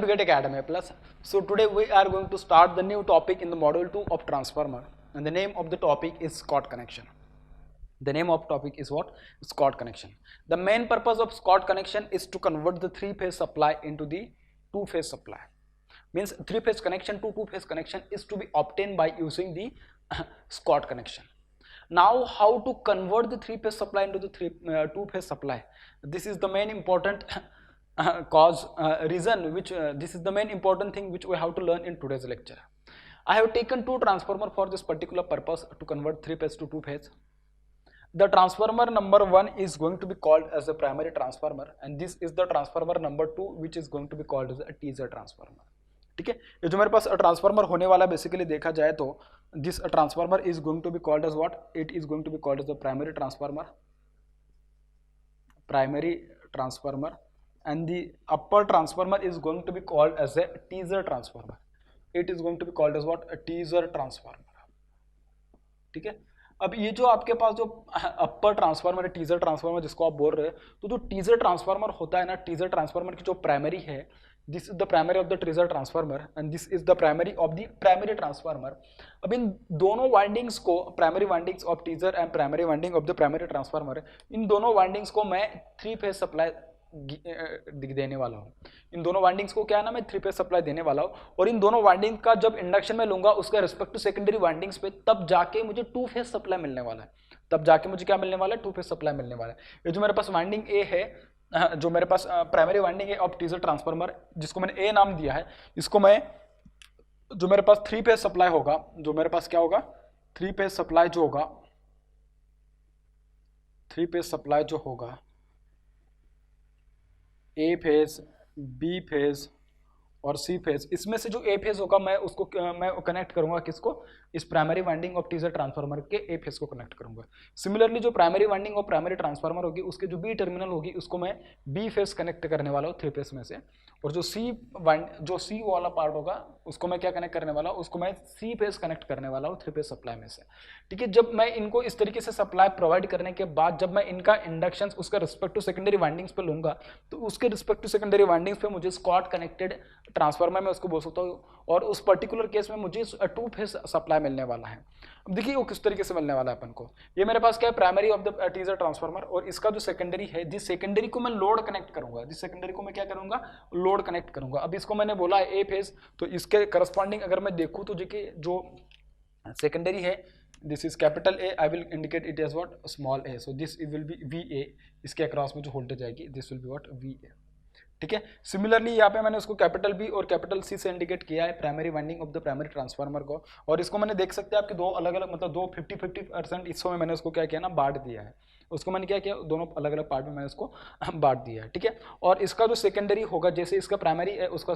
Welcome to Get Academy Plus. So today we are going to start the new topic in the module 2 of transformer, and the name of the topic is Scott connection. The name of topic is what? Scott connection. The main purpose of Scott connection is to convert the three-phase supply into the two-phase supply. Means three-phase connection to two-phase connection is to be obtained by using the Scott connection. Now, how to convert the three-phase supply into the two-phase supply? This is the main important reason which this is the main important thing which we have to learn in today's lecture. I have taken two transformers for this particular purpose to convert three-phase to two-phase. The transformer number 1 is going to be called as a primary transformer, and this is the transformer number 2 which is going to be called as a teaser transformer. ठीक है, ये जो मेरे पास transformer होने वाला basically देखा जाए तो this transformer is going to be called as what? It is going to be called as a primary transformer, and the upper transformer is going to be called as a teaser transformer. It is going to be called as what? A teaser transformer. ठीक है, अब ये जो आपके पास जो अपर transformer है, teaser transformer जिसको आप बोल रहे हैं, तो जो टीजर ट्रांसफार्मर होता है ना, टीजर ट्रांसफार्मर की जो प्राइमरी है, this is the primary of the teaser transformer and this is the primary of the primary transformer. अब इन दोनों वाइंडिंग्स को, primary windings of teaser and primary winding of the primary transformer, इन दोनों windings को मैं three phase supply देने वाला हूँ. इन दोनों वाइंडिंग्स को क्या है ना, मैं थ्री फेज सप्लाई देने वाला हूँ, और इन दोनों वाइंडिंग का जब इंडक्शन में लूंगा उसका रिस्पेक्ट टू सेकेंडरी वाइंडिंग्स पे, तब जाके मुझे टू फेज सप्लाई मिलने वाला है. तब जाके मुझे क्या मिलने वाला है? टू फेज सप्लाई मिलने वाला है. ये जो मेरे पास वाइंडिंग ए है, जो मेरे पास प्राइमरी वाइंडिंग है ऑफ टीजर ट्रांसफार्मर, जिसको मैंने ए नाम दिया है, इसको मैं, जो मेरे पास थ्री फेज सप्लाई होगा, जो मेरे पास क्या होगा? थ्री फेज सप्लाई जो होगा, थ्री फेज सप्लाई जो होगा, ए फेज, बी फेज और सी फेज, इसमें से जो ए फेज होगा मैं उसको मैं कनेक्ट करूंगा किसको? इस primary winding of teaser transformer के ए फेज को कनेक्ट करूंगा. सिमिलरली जो primary winding of primary transformer होगी उसके जो बी टर्मिनल होगी उसको मैं बी फेज कनेक्ट करने वाला हूँ थ्री फेज में से, और जो सी वाला पार्ट होगा उसको मैं क्या कनेक्ट करने वाला हूँ? उसको मैं सी फेज कनेक्ट करने वाला हूँ थ्री फेज सप्लाई में से. ठीक है, जब मैं इनको इस तरीके से सप्लाई प्रोवाइड करने के बाद जब मैं इनका इंडक्शन उसका रिस्पेक्ट टू सेकेंडरी वाइंडिंग्स पे लूंगा, तो उसके रिस्पेक्ट टू सेकेंडरी वाइंडिंग्स पे मुझे स्कॉट कनेक्टेड ट्रांसफार्मर में उसको बोल सकता हूँ, और उस पर्टिकुलर केस में मुझे टू फेज सप्लाई मिलने वाला है. अब देखिए वो किस तरीके से मिलने वाला है अपन को. ये मेरे पास क्या है? Primary of the teaser transformer, और इसका जो सेकेंडरी है, जिस सेकेंडरी को मैं लोड कनेक्ट करूंगा, जिस सेकेंडरी को मैं क्या करूंगा? लोड कनेक्ट करूंगा. अब इसको मैंने बोला है ए फेज, तो इसके करस्पॉन्डिंग अगर मैं देखूं तो देखिए जो सेकेंडरी है, this is capital A, I will indicate it as what? Small A. So this will be V A. इसके अक्रॉस में जो वोल्टेज आएगी this will be what? V A. ठीक है, सिमिलरली यहाँ पे मैंने उसको कैपिटल बी और कैपिटल सी से इंडिकेट किया है primary winding of the primary transformer को, और इसको मैंने देख सकते हैं आपके दो अलग अलग, मतलब दो 50-50% हिस्सों में मैंने उसको क्या किया ना, बांट दिया है. उसको मैंने क्या किया? दोनों अलग अलग पार्ट में मैंने उसको बांट दिया है. ठीक है, और इसका जो सेकेंडरी होगा, जैसे इसका प्राइमरी है उसका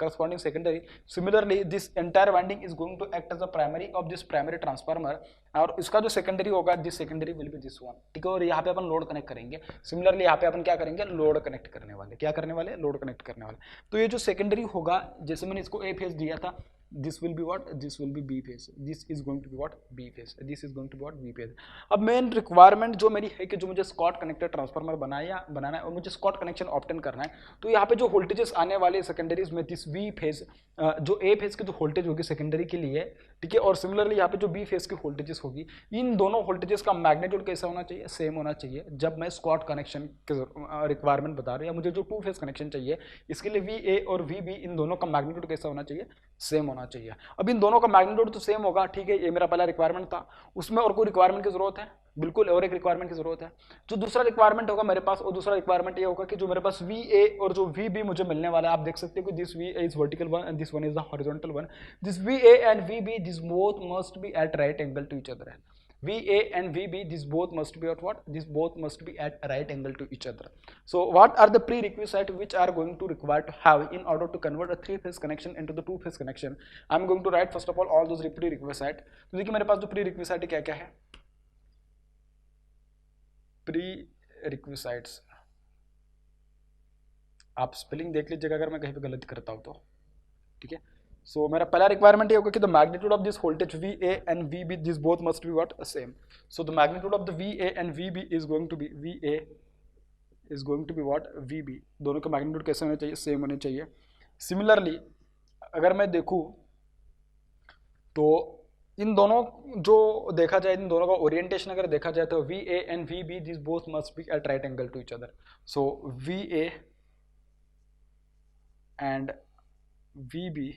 corresponding secondary, similarly this entire winding is going to act as a primary of this primary transformer, और इसका जो सेकेंडरी होगा, this secondary will be this one. ठीक है, और यहाँ पे अपन लोड कनेक्ट करेंगे. सिमिलरली यहाँ पे अपन क्या करेंगे? लोड कनेक्ट करने वाले. क्या करने वाले? लोड कनेक्ट करने वाले. तो ये जो सेकेंडरी होगा, जैसे मैंने इसको ए फेज दिया था, this will be what? This will be B phase. This is going to be what? B phase. This is going to be what? B phase. अब मेन रिक्वायरमेंट जो मेरी है कि जो मुझे स्कॉट कनेक्टेड ट्रांसफार्मर बनाना है और मुझे स्कॉट कनेक्शन ऑब्टेन करना है, तो यहाँ पे जो वोल्टेजेस आने वाले सेकेंडरीज में, दिस बी फेज, जो ए फेज की जो वोल्टेज होगी सेकेंडरी के लिए, ठीक है, और सिमिलरली यहाँ पे जो बी फेज की वोल्टेजेस होगी, इन दोनों वोल्टेजेस का मैग्नीट्यूड कैसा होना चाहिए? सेम होना चाहिए. जब मैं स्कॉट कनेक्शन के रिक्वायरमेंट बता रहा हूँ, या मुझे जो टू फेज कनेक्शन चाहिए, इसके लिए वी ए और वी बी, इन दोनों का मैग्नीट्यूड कैसा होना चाहिए? सेम होना चाहिए. अब इन दोनों का मैग्नीट्यूड तो सेम होगा. ठीक है, ये मेरा पहला रिक्वायरमेंट था. उसमें और कोई रिक्वायरमेंट की जरूरत है? बिल्कुल, और एक रिक्वायरमेंट की जरूरत है. जो दूसरा रिक्वायरमेंट होगा मेरे पास, और दूसरा रिक्वायरमेंट ये होगा कि जो मेरे पास वी ए और जो वी बी मुझे मिलने वाला है, आप देख सकते हो कि this V A is vertical one and this one is the horizontal one. This V A and V B, this both must be at right angle to each other. VA and VB, these both must be at what? These both must be at right angle to each other. So what are the prerequisites which are going to require to have in order to convert a three phase connection into the two phase connection? I'm going to write first of all those prerequisites. तो देखिए मेरे पास जो prerequisite क्या क्या है? Prerequisites, आप spelling देख लीजिएगा अगर मैं कहीं पे गलत करता हूँ तो. ठीक है, सो मेरा पहला रिक्वायरमेंट ये होगा कि the magnitude of this voltage V A and V B, this both must be what? Same. So the magnitude of the V A and V B is going to be, V A is going to be what? V B. दोनों का magnitude कैसे होना चाहिए? Same होने चाहिए. Similarly अगर मैं देखूं तो इन दोनों जो देखा जाए, इन दोनों का ओरिएंटेशन अगर देखा जाए तो V A and V B this both must be at right angle to each other. So V A and V B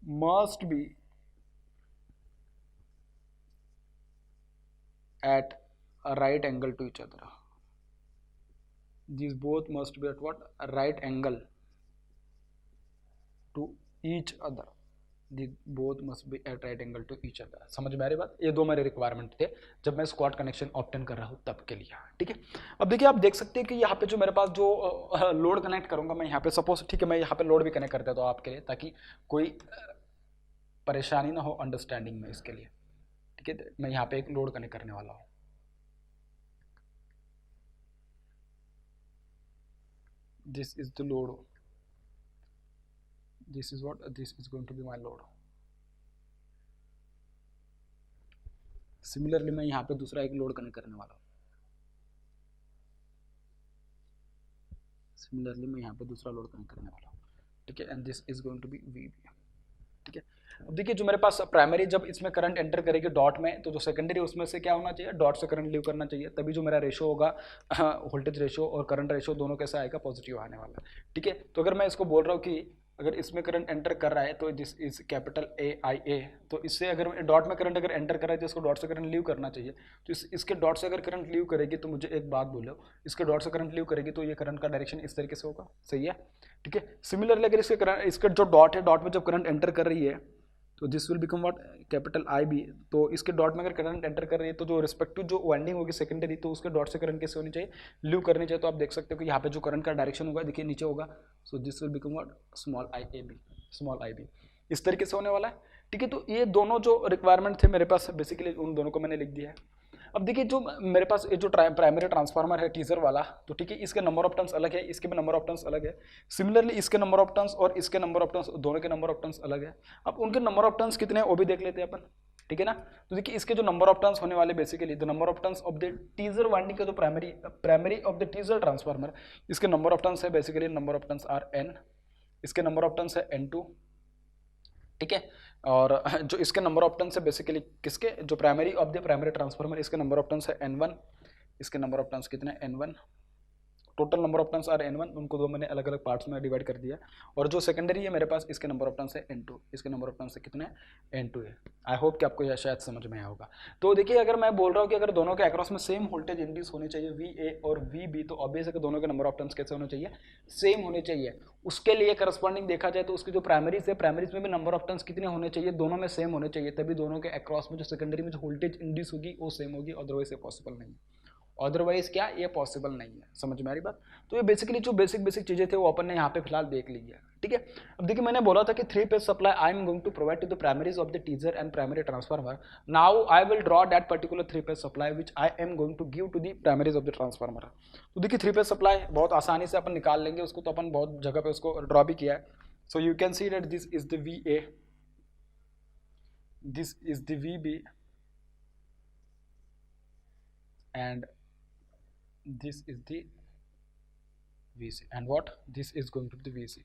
must be at a right angle to each other. These both must be at what? A right angle to each other. These both must be at right angle to each other. समझ में आ रही बात? ये दो मेरे requirement थे जब मैं स्क्वाड कनेक्शन ऑप्टेन कर रहा हूँ तब के लिए. ठीक है, अब देखिए आप देख सकते हैं कि यहाँ पे जो मेरे पास जो लोड कनेक्ट करूंगा मैं यहाँ पे, सपोज ठीक है मैं यहाँ पे लोड भी कनेक्ट कर देता हूँ आपके लिए ताकि कोई परेशानी ना हो अंडरस्टैंडिंग में इसके लिए. ठीक है, मैं यहाँ पे एक लोड कनेक्ट करने वाला हूँ. This is the load. This is what? This is going to be my load. Similarly मैं यहाँ पे दूसरा एक लोड कनेक्ट करने वाला हूँ. सिमिलरली मैं यहाँ पे दूसरा लोड कनेक्ट करने वाला हूँ. ठीक है, and this is going to be V. ठीक है, अब देखिए जो मेरे पास प्राइमरी जब इसमें करंट एंटर करेगी डॉट में, तो जो सेकेंडरी उसमें से क्या होना चाहिए? डॉट से करंट लीव करना चाहिए, तभी जो मेरा रेशो होगा वोल्टेज रेशो और करंट रेशो दोनों कैसा आएगा? पॉजिटिव आने वाला है. ठीक है, तो अगर मैं इसको बोल रहा हूँ कि अगर इसमें करंट एंटर कर रहा है तो this is capital A I A, तो इससे अगर डॉट में करंट अगर एंटर कर रहा है तो इसको डॉट से करंट लीव करना चाहिए. तो इसके डॉट से अगर करंट लीव करेगी तो मुझे एक बात बोलो, इसके डॉट से करंट लीव करेगी तो ये करंट का डायरेक्शन इस तरीके से होगा. सही है. ठीक है, सिमिलरली अगर इसके जो डॉट है, डॉट में जब करंट एंटर कर रही है तो this will become what? Capital I B. तो इसके डॉट में अगर करंट एंटर कर रही है तो जो रिस्पेक्टिव जो वाइंडिंग होगी सेकेंडरी, तो उसके डॉट से करंट कैसे होनी चाहिए? लीव करनी चाहिए. तो आप देख सकते हो कि यहाँ पे जो करंट का डायरेक्शन होगा देखिए नीचे होगा. So this will become what? Small I A B. Small I B इस तरीके से होने वाला है. ठीक है, तो ये दोनों जो रिक्वायरमेंट थे मेरे पास बेसिकली उन दोनों को मैंने लिख दिया है. अब देखिए जो मेरे पास ये जो प्राइमरी ट्रांसफार्मर है टीजर वाला, तो ठीक है इसके नंबर ऑफ टर्न्स अलग है, इसके भी नंबर ऑफ टर्न्स अलग है. सिमिलरली इसके नंबर ऑफ टर्न्स और इसके नंबर ऑफ टर्न्स, दोनों के नंबर ऑफ टर्न्स अलग है. अब उनके नंबर ऑफ टर्न्स कितने हैं वो भी देख लेते हैं अपन. ठीक है ना, तो देखिए इसके जो नंबर ऑफ टर्न्स होने वाले basically the number of turns of the teaser winding का जो primary of the teaser transformer, इसके नंबर ऑफ टर्न्स है basically, number of turns are N. इसके नंबर ऑफ टर्न्स है N2. ठीक है, और जो इसके नंबर ऑफ टर्न्स है बेसिकली किसके, जो primary of the primary transformer, इसके नंबर ऑफ टर्न्स है N1. इसके नंबर ऑफ टर्न्स कितने? N1. Total number of turns are N1. उनको दो मैंने अलग अलग पार्ट्स में डिवाइड कर दिया. और जो सेकेंडरी है मेरे पास, इसके नंबर ऑफ टर्न्स है N2. इसके नंबर ऑफ टर्न्स है कितने? N2 है. आई होप कि आपको यह शायद समझ में आया होगा. तो देखिए अगर मैं बोल रहा हूँ कि अगर दोनों के अक्रॉस में सेम वोल्टेज इंड्यूस होने चाहिए VA और VB, तो ऑब्वियस है कि दोनों के नंबर ऑफ टर्न्स कैसे होने चाहिए? सेम होने चाहिए. उसके लिए करस्पॉन्डिंग देखा जाए तो उसकी जो प्राइमरीज है, प्राइमरीज में भी नंबर ऑफ टर्न्स कितने होने चाहिए? दोनों में सेम होने चाहिए, तभी दोनों के अक्रॉस में जो सेकेंडरी में जो वोल्टेज इंड्यूस होगी वो सेम होगी. अदरवाइज ये पॉसिबल नहीं है. अदरवाइज क्या? ये पॉसिबल नहीं है. समझ में आ रही बात? तो ये बेसिकली जो बेसिक चीजें थे वो अपन ने यहाँ पे फिलहाल देख ली है. ठीक है, अब देखिए मैंने बोला था कि 3 phase supply I am going to provide to the primaries of the teaser and primary transformer. Now I will draw that particular 3 phase supply which I am going to give to the primaries of the transformer. तो देखिए 3 phase supply बहुत आसानी से अपन निकाल लेंगे उसको, तो अपन बहुत जगह पे उसको ड्रॉ भी किया है. So you can see that this is the VA, this is the VB and this is the VC and what? This is going to be the VC.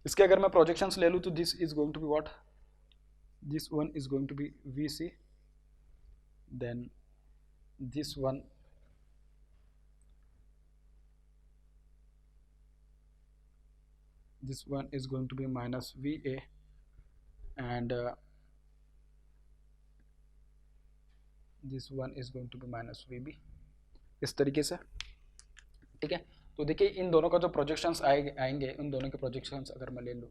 इसके अगर मैं projections ले लूँ तो this is going to be what? This one is going to be VC, then this one is going to be minus VA and this one is going to be minus VB. इस तरीके से. ठीक है, तो देखिए इन दोनों का जो प्रोजेक्शंस आएंगे, उन दोनों के प्रोजेक्शंस अगर मैं ले लूँ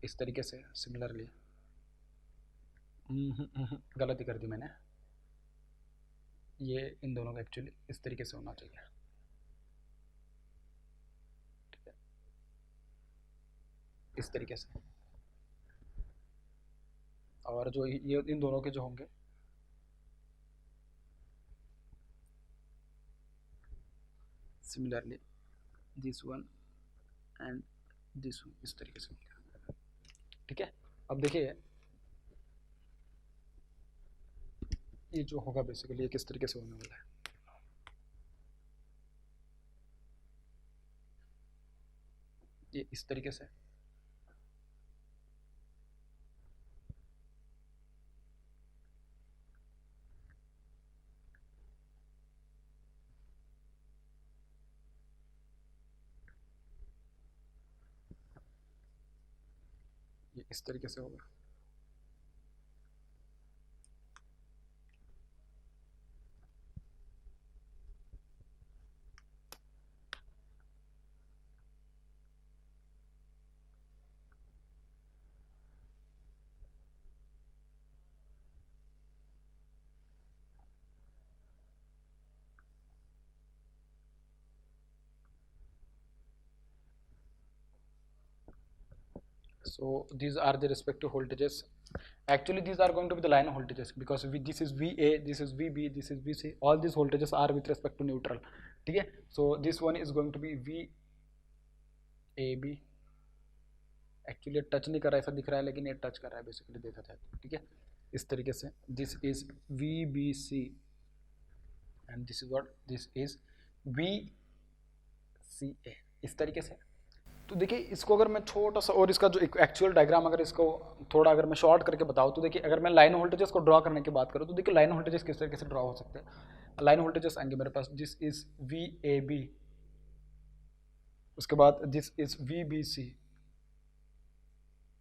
इस तरीके से, सिमिलरली गलती कर दी मैंने, ये इन दोनों का एक्चुअली इस तरीके से होना चाहिए. ठीक है, इस तरीके से. और जो ये इन दोनों के जो होंगे similarly this one and this one इस तरीके से होंगे. ठीक है, अब देखिए ये जो होगा बेसिकली ये किस तरीके से होने वाला है. ये इस तरीके से, ये इस तरीके से होगा। So these are the respective voltages. Actually these are going to be the line voltages because this is VA, this is VB, this is VC. All these voltages are with respect to neutral. ठीक है, so this one is going to be VAB. Actually touch नहीं कर रहा है ऐसा दिख रहा है, लेकिन ये टच कर रहा है बेसिकली देखा जाए तो। ठीक है, इस तरीके से this is VBC and this is what, this is VCA, इस तरीके से। तो देखिए इसको अगर मैं छोटा सा और इसका जो एक्चुअल डायग्राम अगर इसको थोड़ा अगर मैं शॉर्ट करके बताऊँ तो देखिए अगर मैं लाइन वोल्टेजेस को ड्रॉ करने की बात करूँ तो देखिए लाइन वोल्टेजेस किस तरीके से ड्रॉ हो सकते हैं। लाइन वोल्टेजेस आएंगे मेरे पास, दिस इज VAB, उसके बाद this is VBC,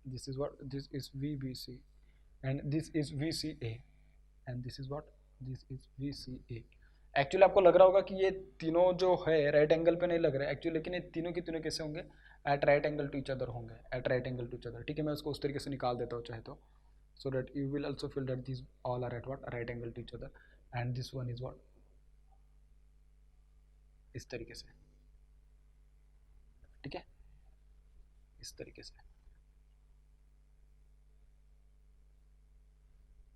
this is what, this is VBC and this is VCA and this is what, this is VCA। Actually आपको लग रहा होगा कि ये तीनों जो है राइट एंगल पे नहीं लग रहा है एक्चुअली, लेकिन ये तीनों के तीनों कैसे होंगे, at right angle to each other होंगे, at right angle to each other. ठीक है, मैं उसको उस तरीके से निकाल देता हूँ चाहे तो, so that you will also feel that this all are at what, right angle to each other and this one is what, इस तरीके से। ठीक है, इस तरीके से।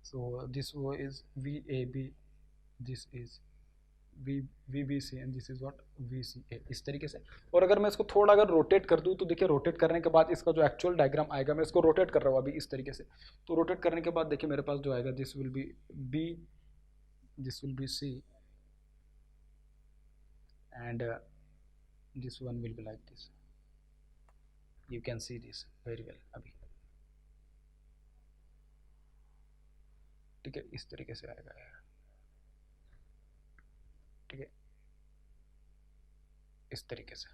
So this is VAB, this is VBC and this is what, VCA, इस तरीके से। और अगर मैं इसको थोड़ा अगर रोटेट कर दूँ तो देखिए रोटेट करने के बाद इसका जो एक्चुअल डायग्राम आएगा, मैं इसको रोटेट कर रहा हूँ अभी इस तरीके से, तो रोटेट करने के बाद देखिए मेरे पास जो आएगा this will B B, this will B C and this one will be like this, you can see this very well अभी। ठीक है, इस तरीके से आएगा। ठीक है, इस तरीके से।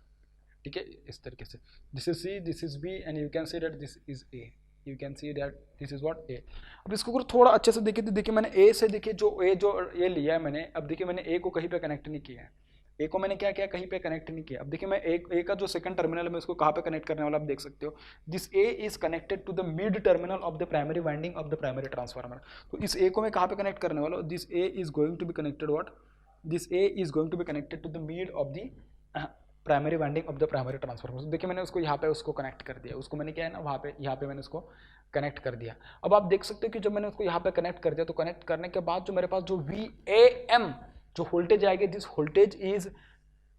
ठीक है, इस तरीके से, this is C, this is B and you can see that this is A, you can see that this is what A। अब इसको अगर थोड़ा अच्छे से देखिए तो देखिए मैंने A से देखिए जो A जो ये लिया है मैंने, अब देखिए मैंने A को कहीं पे कनेक्ट नहीं किया है, ए को मैंने क्या किया, कहीं पे कनेक्ट नहीं किया। अब देखिए मैं ए का जो सेकंड टर्मिनल है मैं उसको कहाँ पे कनेक्ट करने वाला, आप देख सकते हो this A is connected to the mid terminal of the primary winding of the primary transformer. तो इस ए को मैं कहाँ पे कनेक्ट करने वाला हूँ, this A is going to be connected what, this A is going to be connected to the mid of the primary winding of the primary transformer. तो देखिए मैंने उसको यहाँ पे उसको कनेक्ट कर दिया, उसको मैंने क्या है ना वहाँ पे यहाँ पे मैंने उसको कनेक्ट कर दिया। अब आप देख सकते हो कि जब मैंने उसको यहाँ पे कनेक्ट कर दिया तो कनेक्ट करने के बाद जो मेरे पास जो VAM जो वोल्टेज आएगी, this voltage is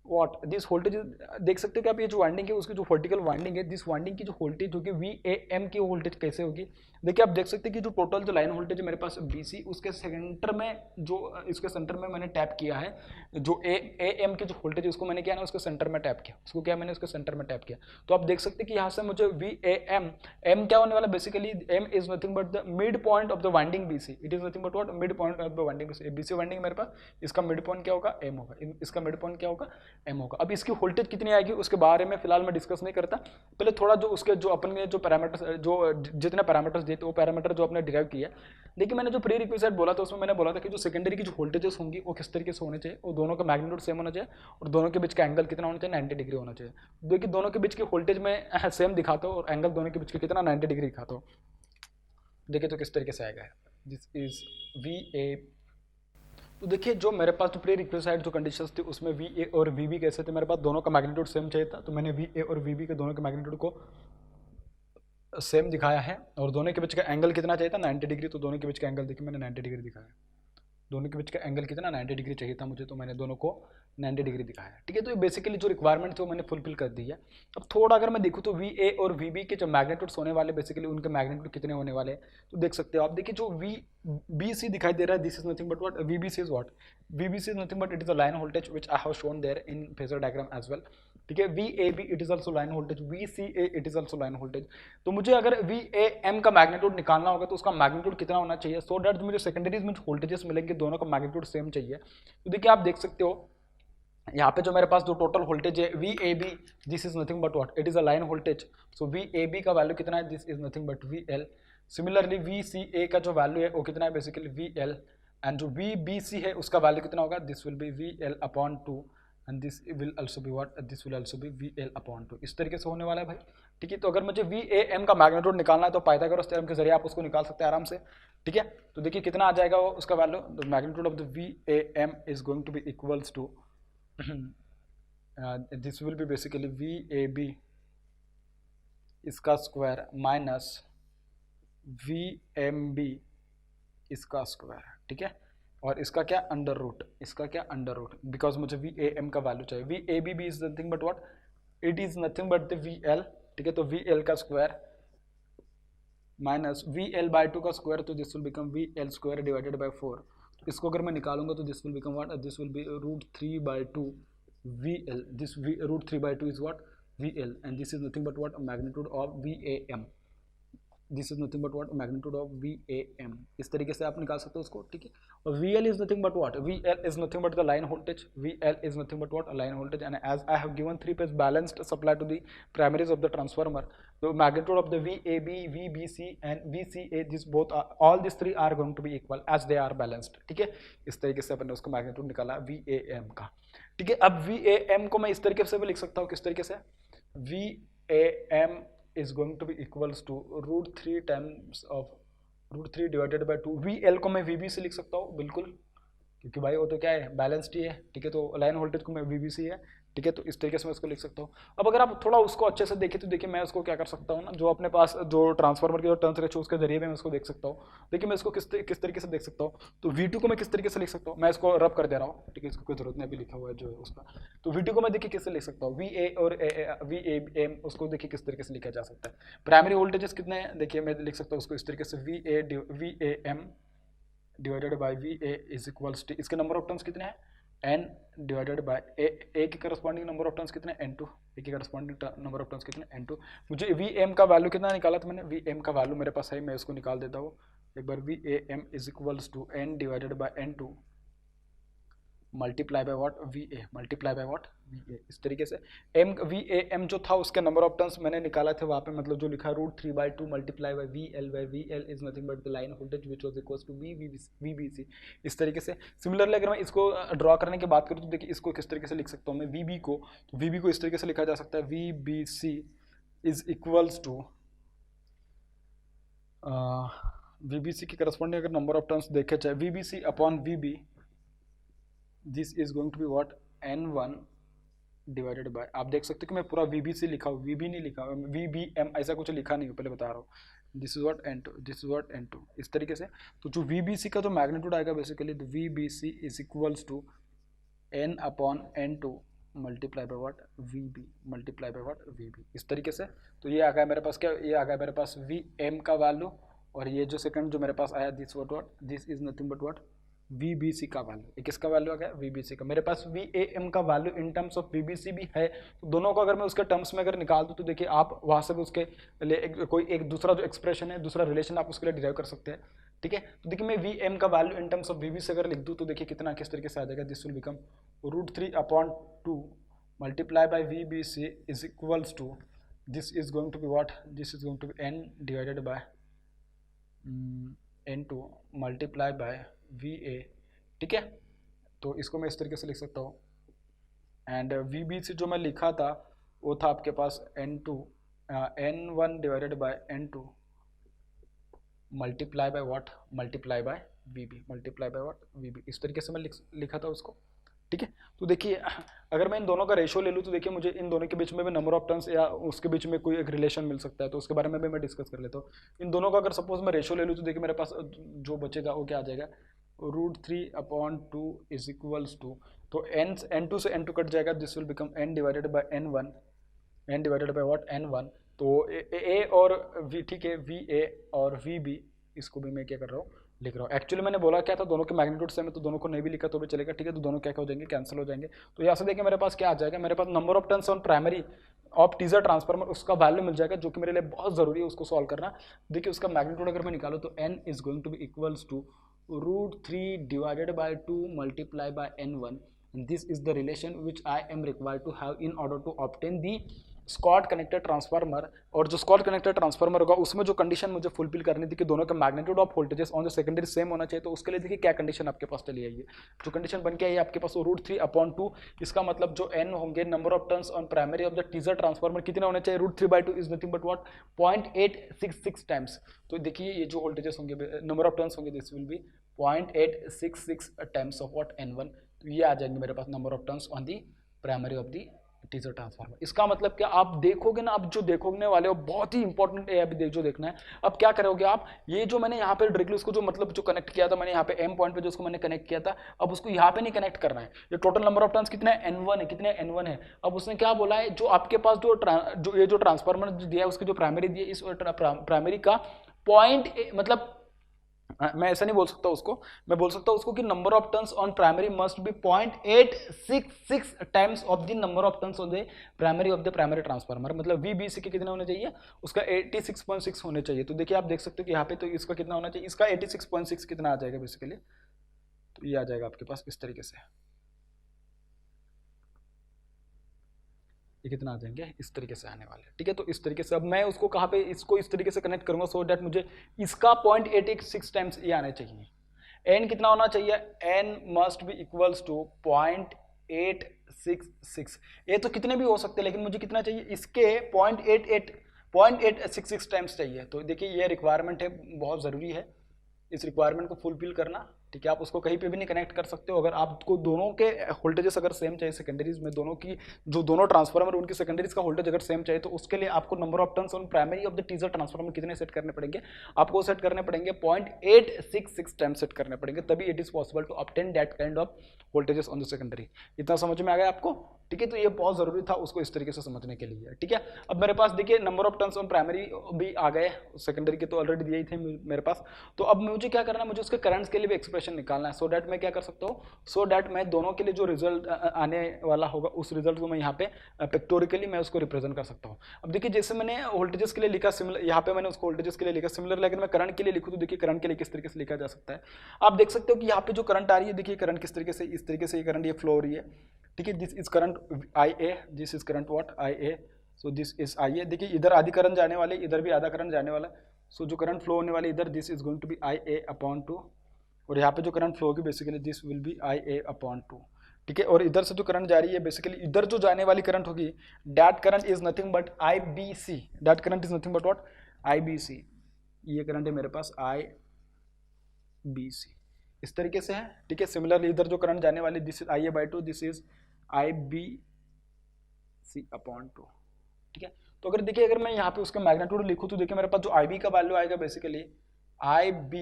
what, this voltage देख सकते हो कि आप ये जो वाइंडिंग है उसकी जो वर्टिकल वाइंडिंग है, दिस वाइंडिंग की जो वोल्टेज होगी VAM की वोल्टेज कैसे होगी। देखिए आप देख सकते हैं कि जो टोटल जो लाइन वोल्टेज है मेरे पास BC, उसके सेंटर में जो इसके सेंटर में मैंने टैप किया है जो AM की जो वोल्टेज है उसको मैंने किया ना उसके सेंटर में टैप किया, उसको क्या मैंने उसके सेंटर में टैप किया। तो आप देख सकते हैं कि यहाँ से मुझे VAM, M क्या होने वाला, basically M is nothing but the mid point of the winding BC, it is nothing but what, mid point of the winding BC winding मेरे पास, इसका मिड पॉइंट क्या होगा, M होगा, इसका मिड पॉइंट क्या होगा, M होगा। अब इसकी वोल्टेज कितनी आएगी उसके बारे में फिलहाल मैं डिस्कस नहीं करता, पहले थोड़ा जो उसके जो अपन ने जो पैरामीटर्स जो जितने पैरामीटर्स दिए थे वो पैरामीटर जो अपने डिराइव किया। देखिए मैंने जो प्री रिक्विजिट बोला था उसमें मैंने बोला था कि जो सेकेंडरी की जो वोल्टेजेस होंगी वो किस तरीके से होने चाहिए, वो दोनों का मैग्नीट्यूड सेम होना चाहिए और दोनों के बीच का एंगल कितना होना चाहिए, 90 डिग्री होना चाहिए। देखिए दोनों के बीच की वोल्टेज में सेम दिखाता हूँ और एंगल दोनों के बीच के कितना 90 डिग्री दिखाता हूँ। देखिए तो किस तरीके से आएगा, दिस इज VA। तो देखिए जो मेरे पास जो प्री रिक्विजिट जो कंडीशंस थी उसमें VA और VB कैसे थे, मेरे पास दोनों का मैग्नीट्यूड सेम चाहिए था, तो मैंने VA और VB के दोनों के मैग्नीट्यूड को सेम दिखाया है और दोनों के बीच का एंगल कितना चाहिए था, 90 डिग्री। तो दोनों के बीच का एंगल देखिए मैंने 90 डिग्री दिखाया, दोनों के बीच का एंगल कितना 90 डिग्री चाहिए था मुझे, तो मैंने दोनों को 90 डिग्री दिखाया। ठीक है, तो ये बेसिकली जो रिक्वायरमेंट थी वो मैंने फुलफिल कर दी है। अब थोड़ा अगर मैं देखूँ तो VA और VB के जो मैग्नीट्यूड्स होने वाले बेसिकली उनके मैग्नीट्यूड कितने होने वाले हैं, तो देख सकते हो आप। देखिए जो VBC दिखाई दे रहा है, this is nothing but what, VBC is what, VBC is nothing but it is a line voltage which I have shown there in phasor diagram as well. ठीक है, V A B it is also line voltage, V C A it is also line voltage. तो मुझे अगर V A M का magnitude निकालना होगा तो उसका मैग्नीट्यूड कितना होना चाहिए, सो दैट मुझे सेकेंडरीज में जो वोल्टेजेस मिलेंगे दोनों का मैग्नीट्यूड सेम चाहिए। तो देखिए आप देख सकते हो यहाँ पे जो मेरे पास जो टोटल वोल्टेज है V A B, this is nothing but what, it is a line voltage, so V A B का वैल्यू कितना है, this is nothing but V L. Similarly V C A का जो वैल्यू है वो कितना है, बेसिकली वी एल, एंड जो वी बी सी है उसका वैल्यू कितना होगा, this will be V L upon 2 and this will also B what, this will also B V L upon 2। इस तरीके से होने वाला है भाई, ठीक है। तो अगर मुझे वी ए एम का मैग्नीट्यूड निकालना है तो पाइथागोरस थ्योरम के जरिए आप उसको निकाल सकते हैं आराम से, ठीक है। तो देखिए कितना आ जाएगा वो उसका value, the magnitude of the V A M is going to be equals to this will be basically VAB इसका स्क्वायर माइनस VMB इसका स्क्वायर, ठीक है। और इसका क्या अंडर रूट, इसका क्या अंडर रूट, बिकॉज मुझे VAM का वैल्यू चाहिए। VAB भी is nothing but what, it is nothing but the VL, ठीक है। तो VL का स्क्वायर माइनस VL/2 का स्क्वायर, तो this will become VL square divided by 4। इसको अगर मैं निकालूंगा तो this will become what, this will B √3/2 VL, this √3/2 is what, VL, and this is nothing but what, magnitude of VAM, this is nothing but what, magnitude of VAM। इस तरीके से आप निकाल सकते हो उसको, ठीक है। और VL is nothing but what, VL is nothing but the line voltage, VL is nothing but what, a line voltage, and as I have given 3-phase balanced supply to the primaries of the transformer, the magnitude of the VAB, VBC and VCA, this both are, all these three are going to be equal as they are balanced, ठीक है। इस तरीके से अपन ने उसका magnitude निकाला VAM का, ठीक है। अब VAM को मैं इस तरीके से भी लिख सकता हूँ, किस तरीके से, VAM is going to be equals to √3 times of √3 divided by 2। VL को मैं VB से लिख सकता हूँ, बिल्कुल, क्योंकि भाई वो तो क्या है, बैलेंस्ड ही है, ठीक है। तो लाइन वोल्टेज को मैं VBC है, ठीक है। तो इस तरीके से मैं उसको लिख सकता हूँ। अब अगर आप थोड़ा उसको अच्छे से देखें तो देखिए मैं उसको क्या कर सकता हूँ ना, जो अपने पास जो ट्रांसफार्मर की जो टर्न्स रेशियो उसके जरिए मैं उसको देख सकता हूँ। देखिए मैं इसको किस तरीके से देख सकता हूँ, तो V2 को मैं किस तरीके से लिख सकता हूँ, मैं इसको रब कर दे रहा हूँ, ठीक है। इसको कोई जरूरत नहीं, अभी लिखा हुआ है जो है उसका। तो V2 को मैं देखिए किससे लिख सकता हूँ, VA और VAM, उसको देखिए किस तरीके से लिखा जा सकता है। प्राइमरी वोल्टेजेस कितने हैं, देखिए मैं लिख सकता हूँ उसको इस तरीके से, VAM divided by VA is equals to, इसके नंबर ऑफ टर्न्स कितने हैं, n डिवाइडेड बाय ए के करस्पॉन्डिंग नंबर ऑफ टर्न्स कितने, n2, ए के करस्पॉन्डिंग नंबर ऑफ टर्न्स कितने, n2। मुझे VAM का वैल्यू कितना निकाला था मैंने, VAM का वैल्यू मेरे पास है, मैं इसको निकाल देता हूँ एक बार। VAM is equals to n divided by n2 multiply by what, VA multiply by what, VA। इस तरीके से VAM जो था उसके नंबर ऑफ टर्न्स मैंने निकाला थे वहाँ पे, मतलब जो लिखा √3/2 multiply by VL is nothing but the line voltage which was equals to VBC। इस तरीके से सिमिलरली अगर मैं इसको ड्रॉ करने की बात करूँ तो देखिए इसको किस तरीके से लिख सकता हूँ मैं, VB को, तो VB को इस तरीके से लिखा जा सकता है, VBC is equals to VBC की करस्पॉन्डिंग अगर नंबर ऑफ टर्न्स देखे चाहे, VBC upon VB, this is going to be what, N1 divided by, आप देख सकते हो कि मैं पूरा VBC लिखा हूँ, VB नहीं लिखा, VBM ऐसा कुछ लिखा नहीं हूँ, पहले बता रहा हूँ। This is what N2, this is what N2, इस तरीके से। तो जो VBC का जो मैग्नीट्यूड आएगा basically, VBC is equals to N upon N2 multiply by what, VB multiply by what, VB। इस तरीके से। तो ये आ गया मेरे पास क्या, ये आ गया मेरे पास VM का वैल्यू, और ये जो सेकंड जो मेरे पास आया, this what, this is nothing but what, VBC का वैल्यू। ये किसका वैल्यू आ गया, VBC का। मेरे पास VAM का value in terms of VBC भी है, तो दोनों को अगर मैं उसके टर्म्स में अगर निकाल दूँ तो देखिए आप वहाँ से भी उसके लिए कोई एक दूसरा जो एक्सप्रेशन है, दूसरा रिलेशन आप उसके लिए डिराइव कर सकते हैं, ठीक है। तो देखिए मैं VM का value in terms of VBC अगर लिख दूँ तो देखिए कितना किस तरीके से आ जाएगा, this will become √3/2 multiply by VBC is equals to, this is going to be what, this is going to be N divided by N2 multiply by VA, ठीक है। तो इसको मैं इस तरीके से लिख सकता हूँ, एंड VBC जो मैं लिखा था वो था आपके पास N1 divided by N2 multiply by what, multiply by VB multiply by what, VB। इस तरीके से मैं लिखा था उसको, ठीक है। तो देखिए अगर मैं इन दोनों का रेशियो ले लूँ तो देखिए मुझे इन दोनों के बीच में भी नंबर ऑफ टर्न्स या उसके बीच में कोई एक रिलेशन मिल सकता है, तो उसके बारे में भी मैं डिस्कस कर लेता हूँ। इन दोनों का अगर सपोज मैं रेशियो ले लूँ तो देखिए मेरे पास जो बचेगा वो क्या आ जाएगा, √3/2 इज इक्वल्स टू, तो N2 से N2 कट जाएगा, this will become N divided by N1, N divided bye what, N1। तो A और V, ठीक है, VA और VB इसको भी मैं क्या कर रहा हूँ, लिख रहा हूँ। एक्चुअली मैंने बोला क्या था, दोनों के मैग्नीट्यूड सेम है तो दोनों को नहीं भी लिखा तो भी चलेगा, ठीक है। तो दोनों क्या हो जाएंगे, कैंसिल हो जाएंगे। तो यहाँ से देखिए मेरे पास क्या आ जाएगा, मेरे पास number of turns on primary of teaser transformer, उसका वैल्यू मिल जाएगा जो कि मेरे लिए बहुत जरूरी है उसको सॉल्व करना। देखिए उसका मैग्नीट्यूड अगर मैं निकालूँ तो n is going to be equals to √3 divided by 2 multiply by n1। This is the relation which I am required to have in order to obtain the Scott connected transformer. और जो Scott connected transformer होगा उसमें जो condition मुझे fulfil करनी थी कि दोनों का magnitude of voltages on the secondary same होना चाहिए, तो उसके लिए देखिए क्या कंडीशन आपके पास चली आई है। जो कंडीशन बन के आई है आपके पास वो √3/2, इसका मतलब जो n होंगे number of turns on primary of the teaser transformer कितने होने चाहिए, √3/2 is nothing but what 0.866 times. तो देखिए ये जो वोल्टेजेस होंगे, नंबर ऑफ टर्न्स होंगे, this will be 0.866 times of what n1। तो ये आ जाएंगे मेरे पास number of turns on the primary of the teaser transformer. इसका मतलब क्या, आप देखोगे ना, आप जो देखोगे वाले हो बहुत ही इंपॉर्टेंट है अभी जो देखना है। अब क्या करोगे आप, ये जो मैंने यहाँ पे डायरेक्टली उसको जो मतलब जो कनेक्ट किया था मैंने यहाँ पे एम पॉइंट पे जो उसको मैंने कनेक्ट किया था, अब उसको यहाँ पे नहीं कनेक्ट करना है। ये टोटल नंबर ऑफ टर्न्स कितना है, n1 है, कितने n1 है। अब उसने क्या बोला है, जो आपके पास जो ये जो ट्रांसफार्मर दिया है उसकी जो प्राइमरी दी है, इस प्राइमरी का मतलब मैं ऐसा नहीं बोल सकता उसको, मैं बोल सकता हूँ उसको कि number of turns on primary must be 0.866 times of the number of turns of the primary of the primary transformer. मतलब VBC के कितना होने चाहिए, उसका 86.6 होने चाहिए। तो देखिए आप देख सकते हो कि यहाँ पे तो इसका कितना होना चाहिए, इसका 86.6 कितना आ जाएगा बेसिकली, तो ये आ जाएगा आपके पास इस तरीके से, ये कितना आ जाएंगे, इस तरीके से आने वाले, ठीक है। तो इस तरीके से अब मैं उसको कहाँ पे इसको इस तरीके से कनेक्ट करूंगा सो दैट मुझे इसका 0.886 टाइम्स ये आने चाहिए। n कितना होना चाहिए, n must be equals to 0.866। ये तो कितने भी हो सकते हैं लेकिन मुझे कितना चाहिए, इसके 0.866 टाइम्स चाहिए। तो देखिए ये रिक्वायरमेंट है, बहुत ज़रूरी है इस रिक्वायरमेंट को फुलफिल करना, ठीक है। आप उसको कहीं पे भी नहीं कनेक्ट कर सकते हो। अगर आपको दोनों के वोल्टेजेस अगर सेम चाहिए सेकेंडरीज में, दोनों की जो दोनों ट्रांसफार्मर उनकी सेकेंडरीज का वोल्टेज अगर सेम चाहिए, तो उसके लिए आपको number of turns on primary of the teaser transformer कितने सेट करने पड़ेंगे, आपको सेट करने पड़ेंगे 0.866 टाइम सेट करने पड़ेंगे, तभी it is possible to obtain that kind of voltages on the secondary. इतना समझ में आ गया आपको, ठीक है। तो ये बहुत जरूरी था उसको इस तरीके से समझने के लिए, ठीक है। अब मेरे पास देखिए number of turns on primary भी आ गए, सेकेंडरी के तो ऑलरेडी दिए ही थे मेरे पास। तो अब मुझे क्या करना है, मुझे उसके करंट्स के लिए भी एक्सप्रेशन निकालना है, सो दैट मैं क्या कर सकता हूँ, सो दैट मैं दोनों के लिए जो रिजल्ट आने वाला होगा उस रिजल्ट को मैं यहाँ पे पिक्टोरिकली मैं उसको रिप्रेजेंट कर सकता हूँ। अब देखिए जैसे मैंने वोल्टेजेस के लिए लिखा सिमिलर, यहाँ पे मैंने उसको वोल्टेजेस के लिए लिखा सिमिलर, लेकिन मैं करंट के लिए लिखूँ तो देखिए करंट के लिए किस तरीके से लिखा जा सकता है। आप देख सकते हो कि यहाँ पे जो करंट आ रही है, देखिए करंट किस तरीके से, इस तरीके से ये करंट ये फ्लो हो रही है, ठीक है। This is current IA, this is current what IA, so this is IA। देखिए इधर आधी करंट जाने वाले, इधर भी आधा करंट जाने वाला, सो जो करंट फ्लो होने वाली इधर, this is going to be IA/2, और यहाँ पे जो करंट फ्लो होगी basically this will be IA/2, ठीक है। और इधर से जो करंट जा रही है बेसिकली, इधर जो जाने वाली करंट होगी, that current is nothing but IBC, that current is nothing but what IBC। ये करंट है मेरे पास IBC, इस तरीके से है, ठीक है। सिमिलरली इधर जो करंट जाने वाली, this is IA/2, this is IBC/2, ठीक है। तो अगर देखिए अगर मैं यहाँ पे उसका मैग्नीट्यूड लिखूँ तो देखिए मेरे पास जो IB का वैल्यू आएगा basically, IB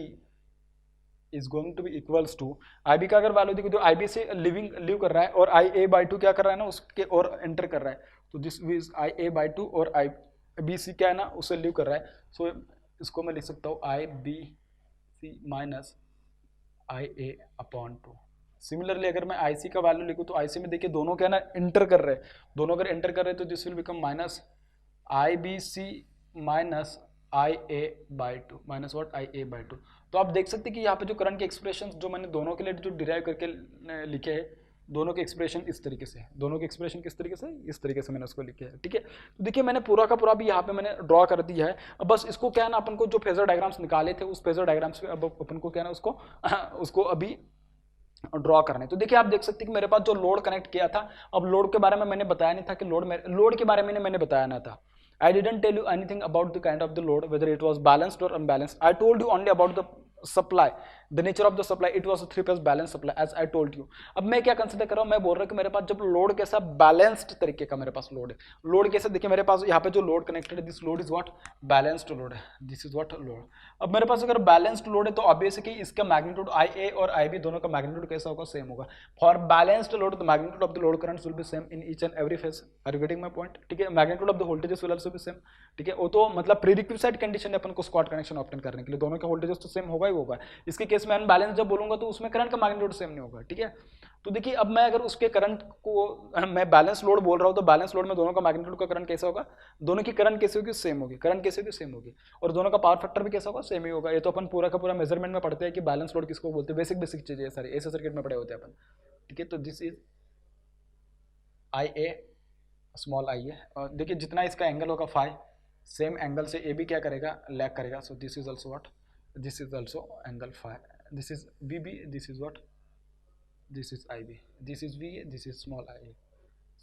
is going to be equals to, IB का अगर वैल्यू देखो तो IB से लिव कर रहा है और IA/2 क्या कर रहा है ना, उसके और एंटर कर रहा है, तो दिस इज IA/2 और IBC क्या है ना, उसे लिव कर रहा है। सो इसको मैं लिख सकता हूँ IBC माइनस IA/2। सिमिलरली अगर मैं IC का वैल्यू लिखूँ तो IC में देखिए दोनों क्या है ना इंटर कर रहे हैं, दोनों अगर एंटर कर रहे हैं तो this will become minus IBC minus IA/2, minus what IA/2। तो आप देख सकते हैं कि यहाँ पे जो करंट के एक्सप्रेशन जो मैंने दोनों के लिए जो डिराइव करके लिखे हैं, दोनों के एक्सप्रेशन इस तरीके से, दोनों के एक्सप्रेशन किस तरीके से, इस तरीके से मैंने उसको लिखे है, ठीक है। तो देखिए मैंने पूरा का पूरा भी यहाँ पे मैंने ड्रॉ कर दिया है। अब बस इसको क्या है ना, अपन को जो फेजर डायग्राम्स निकाले थे उस फेजर डायग्राम्स पे अब अपन को क्या है ना उसको अभी ड्रॉ करना है। तो देखिए आप देख सकते हैं कि मेरे पास जो लोड कनेक्ट किया था, अब लोड के बारे में मैंने बताया नहीं था कि लोड के बारे में मैंने बताया ना था। I didn't tell you anything about the kind of the load, whether it was balanced or unbalanced. I told you only about the supply, the nature of the supply, it was a 3 phase balance supply as I told you. अब मैं क्या consider कर रहा हूँ, मैं बोल रहा हूँ कि मेरे पास जब लोड कैसा बैलेंस्ड तरीके का मेरे पास लोड है, लोड कैसे, देखिए मेरे पास यहाँ पे जो लोड कनेक्टेड है, this load is what balanced load है, दिस इज व्हाट लोड। अब मेरे पास अगर बैलेंस्ड लोड है तो ऑब्वियस है कि इसका मैग्नीट्यूड आई ए और आई बी दोनों का मैग्नीट्यूड कैसा होगा, सेम होगा। For balanced load the magnitude of the load currents will be same in each and every phase, are you getting my point, ठीक है। Magnitude of the voltages will also be same, ठीक है। वो तो मतलब prerequisite condition है अपन को squad connection obtain करने के लिए, दोनों के वोल्टेजेस तो सेम होगा ही होगा। इसके केस में अनबैलेंस जब बोलूंगा तो उसमें करंट का मैग्नीट्यूड सेम नहीं होगा, ठीक है। तो देखिए अब मैं अगर उसके करंट को मैं बैलेंस लोड बोल रहा हूँ तो बैलेंस लोड में दोनों का मैग्नीट्यूड का करंट कैसा होगा, दोनों की करंट कैसे होगी, सेम होगी, करंट कैसे होगी, सेम होगी, और दोनों का पावर फैक्टर भी कैसा होगा, सेम ही होगा। ये तो अपन पूरा का पूरा मेजरमेंट में पढ़ते हैं कि बैलेंस लोड किसको बोलते हैं, बेसिक बेसिक चीजें सारी ऐसे सर्किट में पढ़े होते हैं अपन, ठीक है। तो this is I A, small I A, और देखिए जितना इसका एंगल होगा फाई, सेम एंगल से ए भी क्या करेगा, लैग करेगा। So this is also what, this is also angle phi, this is V B, this is what, this is I B, this is V A, this is small I A,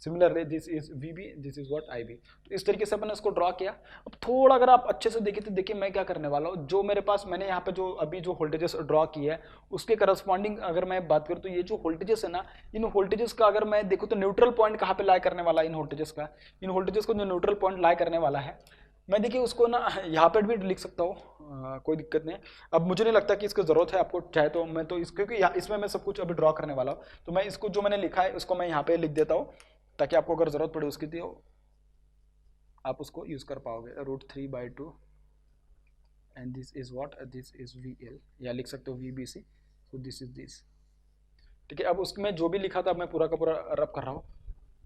similarly this is V B, this is what I B. तो इस तरीके से मैंने इसको draw किया। अब थोड़ा अगर आप अच्छे से देखें तो देखिए मैं क्या करने वाला हूँ, जो मेरे पास मैंने यहाँ पे जो अभी जो वोल्टेजेस ड्रॉ किया है उसके करस्पॉन्डिंग अगर मैं बात करूँ तो ये जो वोल्टेजेस है ना, इन वोल्टेजेस का अगर मैं देखूँ तो न्यूट्रल पॉइंट कहाँ पे लाई करने वाला है, इन वोल्टेजेस का, इन वोल्टेजेस को जो न्यूट्रल पॉइंट लाई करने वाला है, मैं देखिए उसको ना यहाँ पर भी लिख सकता हूँ, कोई दिक्कत नहीं है। अब मुझे नहीं लगता कि इसकी ज़रूरत है आपको, चाहे तो मैं तो इस क्योंकि इसमें मैं सब कुछ अभी ड्रॉ करने वाला हूँ, तो मैं इसको जो मैंने लिखा है उसको मैं यहाँ पे लिख देता हूँ ताकि आपको अगर ज़रूरत पड़े उसकी तो आप उसको यूज़ कर पाओगे। √3/2 and this is what, this is V L, या लिख सकते हो V B C, so this is this, ठीक है। अब उसमें जो भी लिखा था मैं पूरा का पूरा रब कर रहा हूँ,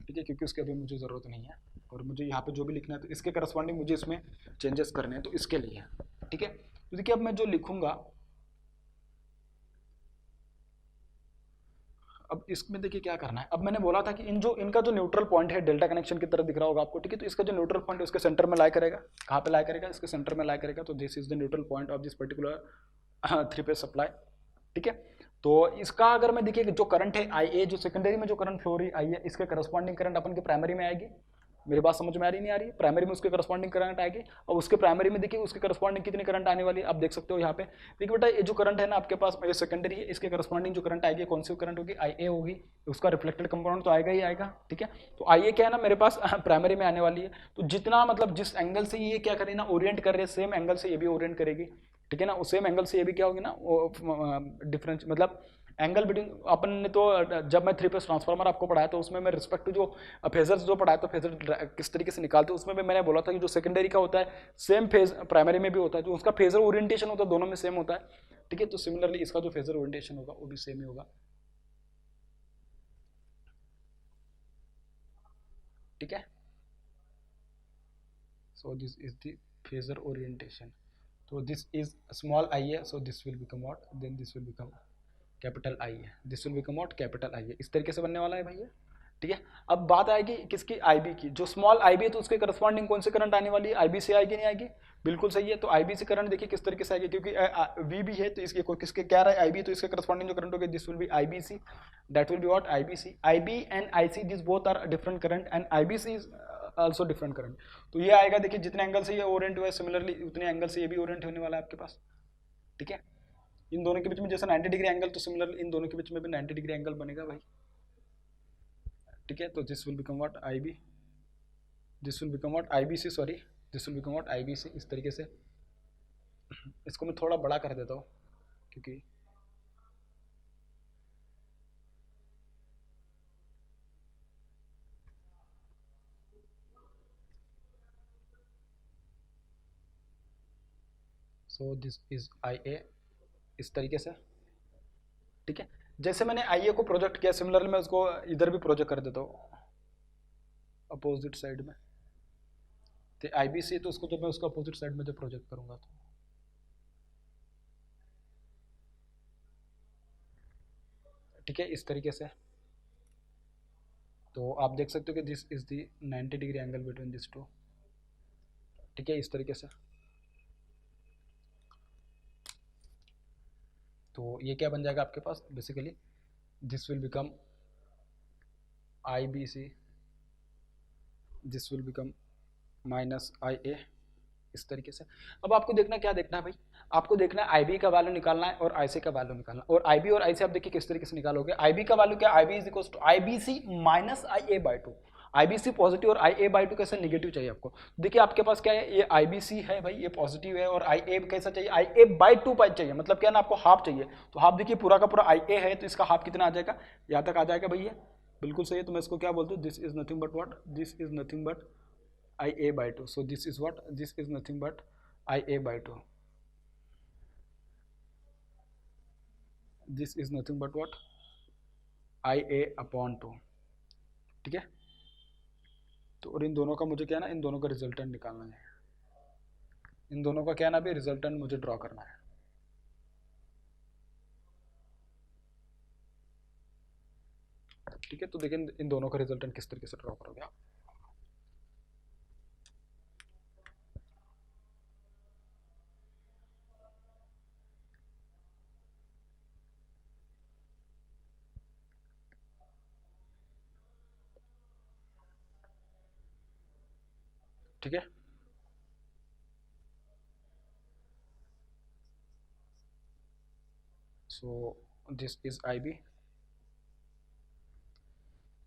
ठीक है, क्योंकि उसकी अभी मुझे ज़रूरत नहीं है, और मुझे यहाँ पे जो भी लिखना है तो इसके करस्पॉन्डिंग मुझे इसमें चेंजेस करने हैं, तो इसके लिए है, ठीक है। तो देखिए अब मैं जो लिखूंगा, अब इसमें देखिए क्या करना है। अब मैंने बोला था कि इनका जो न्यूट्रल पॉइंट है डेल्टा कनेक्शन की तरह दिख रहा होगा आपको, ठीक है। तो इसका जो न्यूट्रल पॉइंट है उसके सेंटर में लाई करेगा, कहाँ पे लाई करेगा, इसके सेंटर में लाई करेगा। तो this is the neutral point of this particular 3 phase supply, ठीक है। तो इसका अगर मैं देखिए जो करंट है आई ए, जो सेकेंडरी में जो करंट फ्लो रही आई है, इसके करस्पॉन्डिंग करंट अपन के प्राइमरी में आएगी। मेरी बात समझ में आ रही नहीं आ रही, प्राइमरी में उसके करस्पॉन्डिंग करंट आएगी, और उसके प्राइमरी में देखिए उसके करस्पॉन्डिंग कितनी करंट आने वाली है आप देख सकते हो यहाँ पे। देखिए बेटा ये जो करंट है ना आपके पास, ये सेकेंडरी है, इसके करस्पॉन्डिंग जो करंट आएगी कौन सी करंट होगी, आई ए होगी, उसका रिफ्लेक्टेड कंपोनेंट तो आएगा ही आएगा, ठीक है। तो आई ए क्या है ना मेरे पास प्राइमरी में आने वाली है, तो जितना मतलब जिस एंगल से ये क्या करे ना ओरिएंट कर रही है, सेम एंगल से ये भी ओरिएंट करेगी, ठीक है ना। उस सेम एंगल से ये भी क्या होगी ना, डिफरेंस मतलब एंगल बिटवीन, अपन ने तो जब मैं 3 फेज ट्रांसफार्मर आपको पढ़ाया तो उसमें मैं रिस्पेक्ट टू जो फेजर्स जो पढ़ाया तो फेजर किस तरीके से निकालते हैं उसमें भी मैंने बोला था कि जो सेकेंडरी का होता है सेम फेज प्राइमरी में भी होता है, जो उसका फेजर ओरिएंटेशन होता है दोनों में सेम होता है, ठीक है। तो सिमिलरली इसका जो फेजर ओरिएंटेशन होगा वो भी सेम ही होगा, ठीक है। So this is the phasor orientation, तो दिस इज स्मॉल आई है, so this will become what, then this will become capital I है, this will become what capital I है, इस तरीके से बनने वाला है भैया, ठीक है। अब बात आएगी किसकी, आईबी की, जो स्मॉल आईबी है तो उसके करस्पॉन्डिंग कौन से करंट आने वाली है, आईबी से आएगी नहीं आएगी, बिल्कुल सही है। तो आईबी से करंट देखिए किस तरीके से आएगी, क्योंकि वी भी है तो इसके किसके क्या रहा है आईबी, तो इसके करस्पॉन्डिंग जो करंट होगा this will be IBC, that will be what IBC, IB and IC this both are different current and IBC is also different current. तो ये आएगा देखिए जितने एंगल से ये ओरिएंट हुआ है सिमिलरली उतने एंगल से ये भी ओरिएंट होने वाला है आपके पास, ठीक है। इन दोनों के बीच में जैसा 90 डिग्री एंगल, तो सिमिलर इन दोनों के बीच में भी 90 डिग्री एंगल बनेगा भाई, ठीक है। तो this will become what I B, this will become what I B C, sorry this will become what I B C, इस तरीके से। इसको मैं थोड़ा बड़ा कर देता हूँ क्योंकि सो दिस इज आई ए, इस तरीके से, ठीक है। जैसे मैंने आई ए को प्रोजेक्ट किया सिमिलरली मैं उसको इधर भी प्रोजेक्ट कर देता हूँ अपोजिट साइड में, तो आई बी सी, तो उसको तो मैं उसको अपोजिट साइड में जो प्रोजेक्ट करूँगा तो ठीक है इस तरीके से। तो आप देख सकते हो कि this is the 90 degree angle between this two, ठीक है इस तरीके से। तो ये क्या बन जाएगा आपके पास basically, this will become I B C, this will become minus I A, इस तरीके से। अब आपको देखना क्या देखना है भाई, आपको देखना है आईबी का वैल्यू निकालना है और आईसी का वैल्यू निकालना है। और आईबी और आईसी आप देखिए किस तरीके से निकालोगे। आईबी का वैल्यू क्या, IB is equal to IBC minus I A by two. IBC positive और आई ए बाई टू कैसे नेगेटिव चाहिए आपको। देखिए आपके पास क्या है, ये आईबीसी है भाई, ये पॉजिटिव है, और आई ए कैसा चाहिए, आई ए बाई टू पाई चाहिए, मतलब क्या ना आपको हाफ चाहिए। तो हाफ देखिए पूरा का पूरा आई ए है, तो इसका हाफ कितना आ जाएगा, यहाँ तक आ जाएगा भैया, बिल्कुल सही है। तो मैं इसको क्या बोलता हूँ, this is nothing but what, this is nothing but I A by to. So this is what, this is nothing but I A by two, this is nothing but what I A upon to, ठीक है। तो और इन दोनों का मुझे क्या है ना, इन दोनों का रिजल्टेंट निकालना है, इन दोनों का क्या है ना, अभी रिजल्टेंट मुझे ड्रॉ करना है। ठीक है, तो देखिए इन दोनों का रिजल्टेंट किस तरीके से ड्रॉ करोगे आप। ठीक है, so this is I B.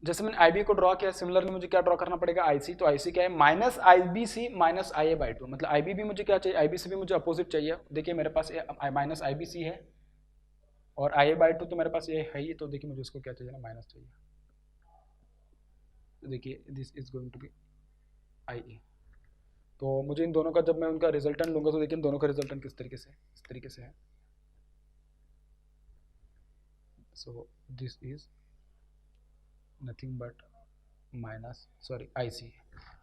जैसे मैंने आई बी को ड्रॉ किया, सिमिलरली मुझे क्या ड्रॉ करना पड़ेगा, आई सी। तो आई सी क्या है, minus I B C minus I A by two, मतलब आई बी भी मुझे क्या चाहिए, आई बी सी भी मुझे अपोजिट चाहिए। देखिए मेरे पास माइनस आई बी सी है और आई ए बाई टू तो मेरे पास ये है ही, तो देखिए मुझे उसको क्या चाहिए ना, माइनस चाहिए। तो देखिए this is going to be I A. तो मुझे इन दोनों का जब मैं उनका रिजल्टेंट लूंगा, तो देखिए इन दोनों का रिजल्टेंट किस तरीके से, इस तरीके से है। So this is nothing but minus sorry I C,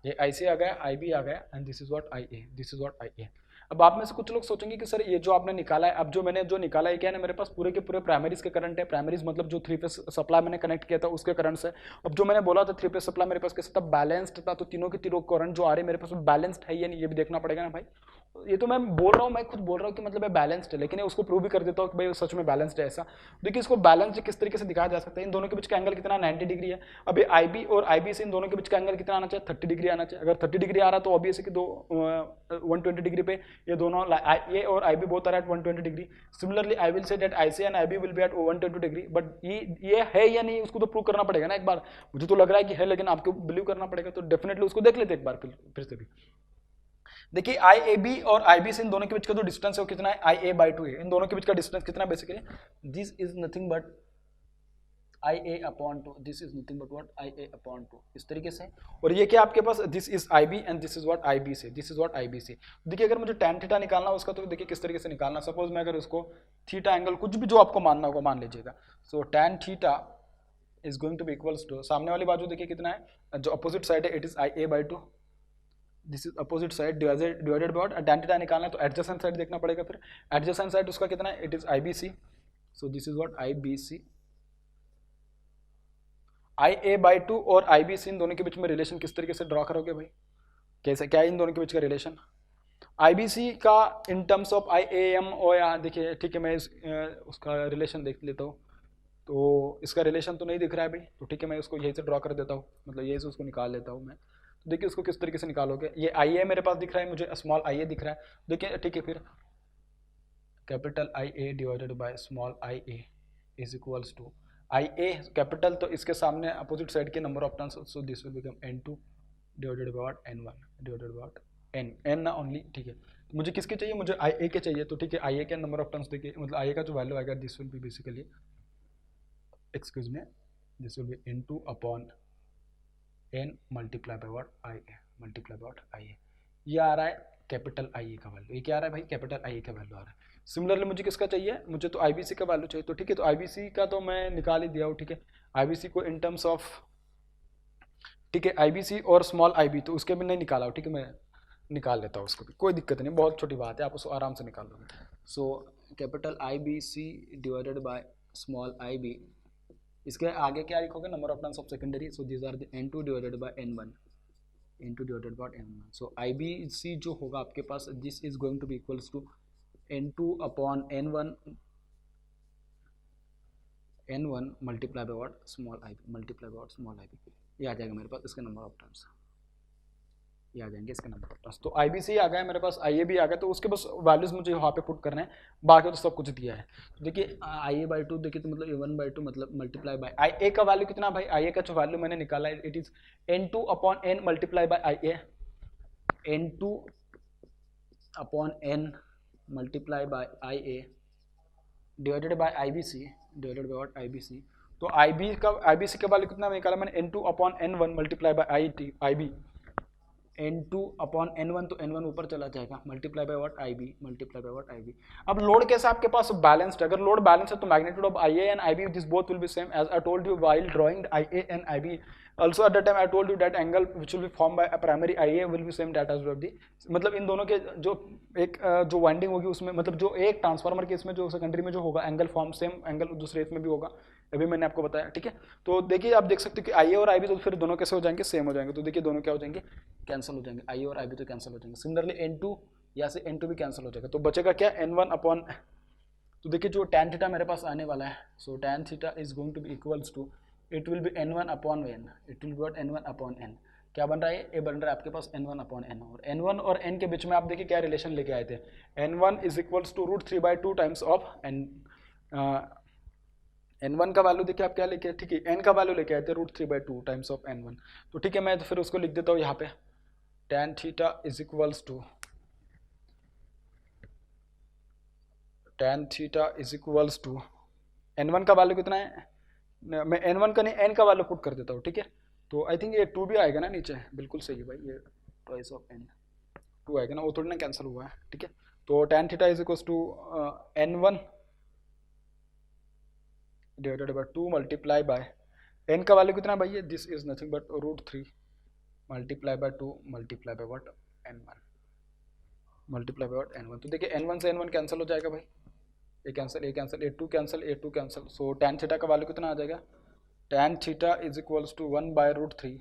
ये आई सी आ गया, आई बी आ गया, and this is what I A, this is what I A. अब आप में से कुछ लोग सोचेंगे कि सर ये जो आपने निकाला है, अब जो मैंने जो निकाला है क्या है ना, मेरे पास पूरे के पूरे प्राइमरीज के करंट है। प्राइमरीज मतलब जो थ्री फेस सप्लाई मैंने कनेक्ट किया था उसके करंट से। अब जो मैंने बोला था थ्री फेस सप्लाई मेरे पास कैसा था, बैलेंस्ड था। तो तीनों के तीनों करंट जो आ रहे हैं मेरे पास बैलेंस्ड है या नहीं, ये भी देखना पड़ेगा ना भाई। ये तो मैं बोल रहा हूँ, मैं खुद बोल रहा हूँ कि मतलब बैलेंस्ड है, लेकिन उसको प्रूव भी कर देता हूँ कि भाई सच में बैलेंस्ड है ऐसा। देखिए इसको बैलेंस्ड किस तरीके से दिखाया जा सकता है, इन दोनों के बीच का एंगल कितना, 90 डिग्री है। अभी आई बी और आई बी से इन दोनों के बीच का एंगल कितना आना चाहिए, 30 डिग्री आना चाहिए। अगर 30 डिग्री आ रहा है तो ऑब्वियस है कि 120 डिग्री पे ये दोनों ए और I B both are at 120 degree. Similarly I will say that I C and I B will be at 120 degree. But ये है या नहीं उसको तो प्रूव करना पड़ेगा ना एक बार। मुझे तो लग रहा है कि है, लेकिन आपको बिलीव करना पड़ेगा। तो डेफिनेटली उसको देख लेते एक बार फिर से भी। देखिए आई ए बी और आई बी से इन दोनों के बीच का जो डिस्टेंस है वो कितना है, आई ए बाई टू है। इन दोनों के बीच का डिस्टेंस कितना basically, this is nothing but I A upon two, this is nothing but what I A upon two, इस तरीके से। और ये क्या आपके पास, this is I B and this is what I B से, this is what I B से। देखिए अगर मुझे tan थीटा निकालना उसका, तो देखिए किस तरीके से निकालना। सपोज मैं अगर उसको थीटा एंगल कुछ भी जो आपको मानना होगा मान लीजिएगा। So tan theta is going to be equals to, सामने वाली बाजू देखिए कितना है, जो अपोजिट साइड है it is I A by two, this is opposite side divided by tan theta निकालना है तो एडजेसेंट साइड देखना पड़ेगा। फिर एडजेसेंट साइड उसका कितना है, it is I B C. So this is what I B C, I A by two और आई बी सी, इन दोनों के बीच में रिलेशन किस तरीके से ड्रॉ करोगे भाई, कैसे क्या है इन दोनों के बीच का रिलेशन। आई बी सी का in terms of I A M O, या देखिए ठीक है मैं उसका रिलेशन देख लेता हूँ। तो इसका रिलेशन तो नहीं दिख रहा है भाई, तो ठीक है मैं उसको यही से ड्रॉ कर देता हूँ, मतलब यही से उसको निकाल लेता हूँ मैं। तो देखिए उसको किस तरीके से निकालोगे, ये आई ए मेरे पास दिख रहा है, मुझे स्मॉल आई ए दिख रहा है। देखिए ठीक है, फिर capital I A divided by small I A is equals to I A capital, तो इसके सामने अपोजिट साइड के number of turns, so this will become n2 divided by n1 divided by n ना ओनली, ठीक है। तो मुझे किसके चाहिए, मुझे आई ए के चाहिए। तो ठीक है आई ए के नंबर ऑफ टर्न्स देखिए, मतलब आई ए का जो वैल्यू आएगा this will be basically, excuse me, this will be n2 upon n multiply by what I A, multiply by what I A. ये आ रहा है कैपिटल आई ए का वैल्यू, ये क्या आ रहा है भाई, कैपिटल आई ए का वैल्यू आ रहा है। सिमिलरली मुझे किसका चाहिए, मुझे तो आईबीसी का वैल्यू चाहिए। तो ठीक है, तो आईबीसी का तो मैं निकाल ही दिया हूँ, ठीक है। आईबीसी को इन टर्म्स ऑफ, ठीक है आईबीसी और स्मॉल आईबी, तो उसके भी नहीं निकाला हूँ, ठीक है मैं निकाल लेता हूँ उसको भी, कोई दिक्कत नहीं, बहुत छोटी बात है, आप उसको आराम से निकाल लोगे। So capital I B C divided by small I B, इसके आगे क्या लिखोगे, number of turns of secondary. So this are the n2 divided by n1, n2 divided by n1। So IBC जो होगा आपके पास, this is going to be equals to n2 upon n1 multiply by what, small I B, multiply by what, small I B. ये आ जाएगा मेरे पास इसके number of terms. ये आ जाएंगे इसके नंबर पास। तो IBC आ गया मेरे पास, IA भी आ गया, तो उसके बस वैल्यूज मुझे यहाँ पे पुट करने हैं, बाकी तो सब कुछ दिया है। तो देखिए IA/2 देखिए तो मतलब A1/2 मतलब मल्टीप्लाई बाय IA का वैल्यू कितना भाई, IA का जो वैल्यू मैंने निकाला है it is N2/N multiply by IA, N2/N multiply by IA divided by IBC divided by what IBC। तो IBC का वैल्यू कितना निकाला मैंने, N2/N1 multiply by IB, N2/N1 तो N1 ऊपर चला जाएगा, multiply by what IB, multiply by what IB। अब लोड कैसा आपके पास बैलेंस्ड, अगर लोड बैलेंस है तो magnitude of IA and IB this both will be same, as I told you while drawing IA and IB also at that time I told you that angle which will be formed by a primary IA will be same that as of the, मतलब इन दोनों के जो एक जो winding होगी उसमें, मतलब जो एक ट्रांसफार्मर के इसमें जो सेकेंडरी में जो होगा एंगल फॉर्म सेम एंगल दूसरे इसमें भी होगा, अभी मैंने आपको बताया, ठीक है। तो देखिए आप देख सकते हो कि IA और IB तो फिर दोनों कैसे हो जाएंगे, सेम हो जाएंगे। तो देखिए दोनों क्या हो जाएंगे, कैंसिल हो जाएंगे, IA और IB तो कैंसिल हो जाएंगे। सिमिलरली N2 या से N2 भी कैंसिल हो जाएगा, तो बचेगा क्या N1/, तो देखिए जो tan थीटा मेरे पास आने वाला है, so tan theta is going to be equals to, it will be N1/N, it will be what N1/N, क्या बन रहा है, ये बन रहा है आपके पास N1/N, और N1 और N के बीच में आप देखिए क्या रिलेशन लेके आए थे, N1 is equals to √3/2 times of N1 का वैल्यू देखिए आप क्या लेके, ठीक है, N का वैल्यू लेके आए थे √3/2 टाइम्स ऑफ N1। तो ठीक है, मैं तो फिर उसको लिख देता हूँ यहाँ पे, tan theta is equals to, tan theta is equals to, N1 का वैल्यू कितना है, मैं N1 का नहीं N का वैल्यू पुट कर देता हूँ, ठीक है। तो आई थिंक ये 2 भी आएगा ना नीचे, बिल्कुल सही है भाई, ये ट्वाइस ऑफ N 2 आएगा ना, वो थोड़ी ना कैंसिल हुआ है, ठीक है। तो tan theta is equals to N1 divided by 2 multiply by N का वैल्यू कितना है भाई, ये this is nothing but √3 multiply by 2 multiply by what N1 multiply by what N1। तो देखिए N1 से N1 कैंसिल हो जाएगा भाई, ये कैंसिल, ये cancel, A2 cancel, A2 cancel, so tan theta का वैल्यू कितना आ जाएगा, tan theta is equals to 1/√3,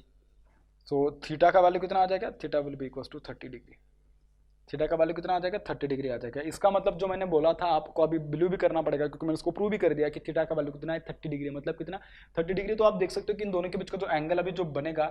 so theta का वैल्यू कितना आ जाएगा, theta will be equals to 30 degree, theta का वैल्यू कितना आ जाएगा, 30 डिग्री आ जाएगा। इसका मतलब जो मैंने बोला था आपको अभी बिलीव भी करना पड़ेगा, क्योंकि मैंने उसको प्रूव भी कर दिया कि थीटा का वैल्यू कितना है, 30 डिग्री, मतलब कितना 30 डिग्री। तो आप देख सकते हो कि इन दोनों के बीच का जो एंगल अभी जो बनेगा,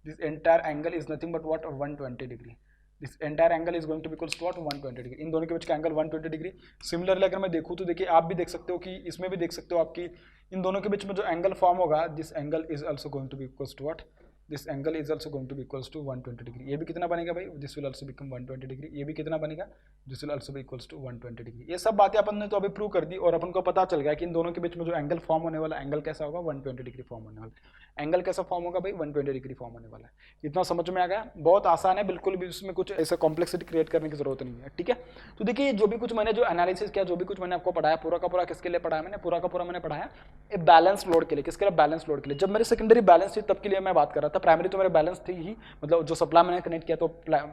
this entire angle is nothing but what 120 degree, this entire angle is going to be equals to what 120 degree, इन दोनों के बीच का एंगल 120 डिग्री। सिमिलरली अगर मैं देखूँ तो देखिए आप भी देख सकते हो कि इसमें भी देख सकते हो आपकी इन दोनों के बीच में जो एंगल फॉर्म होगा, this angle is also going to be equals to what, this angle is also going to be equals to 120 degree. ये भी कितना बनेगा भाई, this will also become 120 degree, ये भी कितना बनेगा, this will also be equals to 120 degree. ये सब बातें अपन ने तो अभी प्रूव कर दी, और अपन को पता चल गया कि इन दोनों के बीच में जो एंगल फॉर्म होने वाला एंगल कैसा होगा, 120 डिग्री फॉर्म होने वाला एंगल कैसा फॉर्म होगा भाई, 120 डिग्री फॉर्म होने वाला है। इतना समझ में आ गया, बहुत आसान है, बिल्कुल भी उसमें कुछ ऐसा कॉम्प्लेक्सिटी क्रिएट करने की जरूरत नहीं है, ठीक है। तो देखिए जो भी कुछ मैंने जो एनालिसिस किया, जो भी कुछ मैंने आपको पढ़ाया, पूरा का पूरा किसके लिए पढ़ाया, मैंने पूरा का पूरा मैंने पढ़ाया एक बैलेंस लोड के लिए। किसके लिए, बैलेंस लोड के लिए। जब मेरी सेकेंडरी बैलेंस थी तब के लिए मैं बात कर रहा था, प्राइमरी तो मेरे बैलेंस थी ही, मतलब जो सप्लाई मैंने कनेक्ट किया तो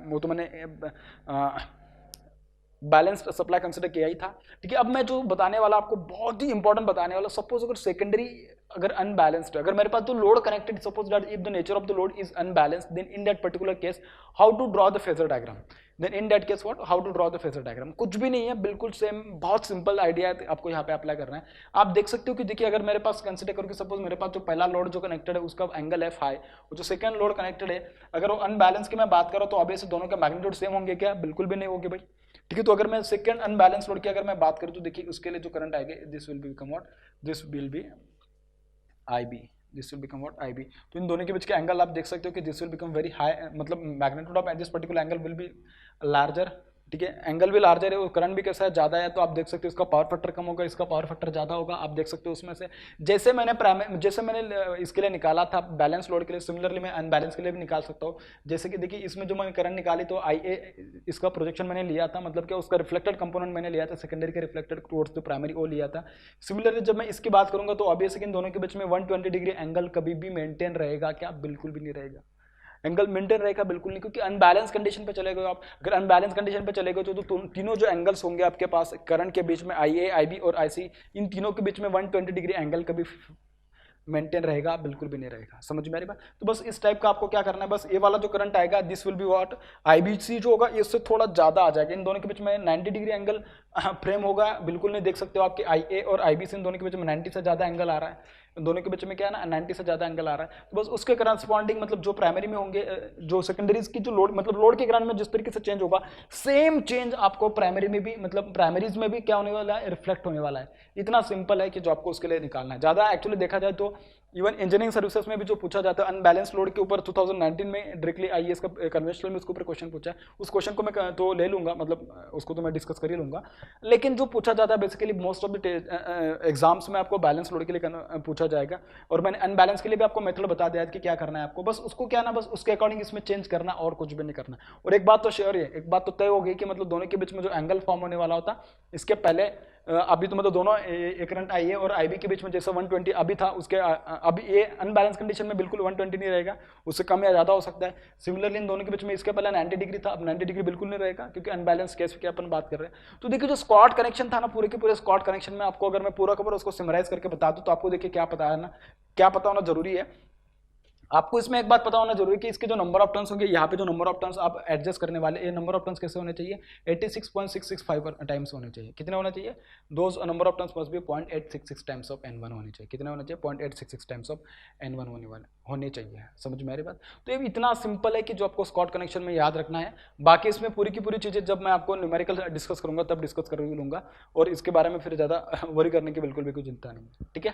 वो तो मैंने बैलेंस्ड सप्लाई कंसिडर किया ही था, ठीक है। अब मैं जो बताने वाला आपको बहुत ही इंपॉर्टेंट बताने वाला, सपोज अगर सेकेंडरी अगर अनबैलेंस्ड, अगर मेरे पास तो load connected, suppose that if the nature of the load is unbalanced, then in that particular case how to draw the phasor diagram, then in that case what, how to draw the phasor diagram. कुछ भी नहीं है, बिल्कुल same, बहुत simple idea है, आपको यहाँ पे अप्लाई करना है। आप देख सकते हो कि देखिए अगर मेरे पास कंसिडर करो कि सपोज मेरे पास जो पहला लोड जो कनेक्टेड है उसका एंगल है फाई, और जो सेकंड लोड कनेक्टेड है अगर वो अनबैलेंस की मैं बात करूँ तो ऑब्वियसली दोनों का मैग्नीट्यूड सेम होंगे क्या, बिल्कुल भी नहीं होंगे भाई, ठीक है। तो अगर मैं सेकंड अनबैलेंस लोड की अगर मैं बात करूं तो देखिए उसके लिए जो करंट आएगा, this will become what, this will B IB, this will become what IB। तो इन दोनों के बीच के एंगल आप देख सकते हो कि this will become very high, मतलब magnitude of this particular angle will be larger, ठीक है। एंगल भी लार्जर है, करंट भी कैसा है, ज़्यादा है, तो आप देख सकते हो इसका पावर फैक्टर कम होगा, इसका पावर फैक्टर ज़्यादा होगा। आप देख सकते हो उसमें से जैसे मैंने इसके लिए निकाला था बैलेंस लोड के लिए, सिमिलरली मैं अनबैलेंस के लिए भी निकाल सकता हूँ। जैसे कि देखिए इसमें जो मैंने करंट निकाली तो IA इसका प्रोजेक्शन मैंने लिया था, मतलब कि उसका रिफ्लेक्टेड कंपोनेंट मैंने लिया था, सेकेंडरी के रिफ्लेक्टेड टुवर्ड्स द प्राइमरी वो लिया था। सिमिलरली जब मैं इसकी बात करूंगा तो ऑब्वियसली इन दोनों के बीच में 120 डिग्री एंगल कभी भी मेंटेन रहेगा क्या, बिल्कुल भी नहीं रहेगा, एंगल मेंटेन रहेगा बिल्कुल नहीं, क्योंकि अनबैलेंस कंडीशन पे चले गए आप। अगर अनबैलेंस कंडीशन पे चले गए तो तीनों जो एंगल्स होंगे आपके पास करंट के बीच में, IA, IB और IC, इन तीनों के बीच में 120 डिग्री एंगल कभी मेंटेन रहेगा, बिल्कुल भी नहीं रहेगा। समझ में आ रही बात। तो बस इस टाइप का आपको क्या करना है, बस ये वाला जो करंट आएगा this will be what IBC जो होगा इससे थोड़ा ज्यादा आ जाएगा। इन दोनों के बीच में 90 डिग्री एंगल फ्रेम होगा, बिल्कुल नहीं देख सकते हो आपके IA और IBC इन दोनों के बीच में 90 से ज्यादा एंगल आ रहा है। दोनों के बीच में क्या है ना 90 से ज़्यादा एंगल आ रहा है, तो बस उसके करस्पॉन्डिंग मतलब जो प्राइमरी में होंगे, जो सेकेंडरीज की जो लोड मतलब लोड के ग्राउंड में जिस तरीके से चेंज होगा, सेम चेंज आपको प्राइमरी में भी मतलब प्राइमरीज में भी क्या होने वाला है, रिफ्लेक्ट होने वाला है। इतना सिंपल है कि जो आपको उसके लिए निकालना है। ज़्यादा एक्चुअली देखा जाए तो इवन इंजीनियरिंग सर्विसेज में भी जो पूछा जाता है अनबैलेंस लोड के ऊपर 2019 में डायरेक्टली आईएएस का कन्वेंशनल में उसके ऊपर क्वेश्चन पूछा है, उस क्वेश्चन को मैं तो ले लूंगा, मतलब उसको तो मैं डिस्कस कर ही लूंगा। लेकिन जो पूछा जाता है basically most of the exams में आपको बैलेंस लोड के लिए पूछा जाएगा, और मैंने अनबैलेंस के लिए भी आपको मेथड बता दिया है कि क्या करना है आपको, बस उसको क्या ना बस उसके अकॉर्डिंग इसमें चेंज करना और कुछ भी नहीं करना। और एक बात तो श्योर है, एक बात तो तय हो गई कि मतलब दोनों के बीच में जो एंगल फॉर्म होने वाला होता इसके पहले अभी तो मतलब दोनों एक करंट आई है और आईबी के बीच में जैसे 120 अभी था, उसके अभी ये अनबैलेंस कंडीशन में बिल्कुल 120 नहीं रहेगा, उससे कम या ज्यादा हो सकता है। सिमिलरली इन दोनों के बीच में इसके पहले 90 डिग्री था, अब 90 डिग्री बिल्कुल नहीं रहेगा क्योंकि अनबैलेंस केस की अपन बात कर रहे हैं। तो देखिए जो स्कॉट कनेक्शन था ना, पूरे के पूरे स्कॉट कनेक्शन में आपको अगर मैं पूरा का पूरा उसको समराइज करके बता दूं तो आपको देखिए क्या पता है ना, क्या पता होना जरूरी है। आपको इसमें एक बात पता होना जरूरी है कि इसके जो नंबर ऑफ टर्न्स होंगे, यहाँ पे जो नंबर ऑफ टर्न्स आप एडजस्ट करने वाले, ये नंबर ऑफ टर्न्स कैसे होने चाहिए, 86.665 टाइम्स होने चाहिए। कितने होने चाहिए, those number of turns must be 0.866 times of n1 होने चाहिए। कितने होने चाहिए, 0.866 टाइम्स ऑफ n1 होने चाहिए। समझ में आ रही बात। तो ये इतना सिंपल है कि जो आपको स्कॉट कनेक्शन में याद रखना है। बाकी इसमें पूरी की पूरी चीजें जब मैं आपको न्यूमेरिकल डिस्कस करूंगा तब डिस्कस कर लूंगा, और इसके बारे में फिर ज्यादा वरी करने की बिल्कुल भी कोई चिंता नहीं है। ठीक है।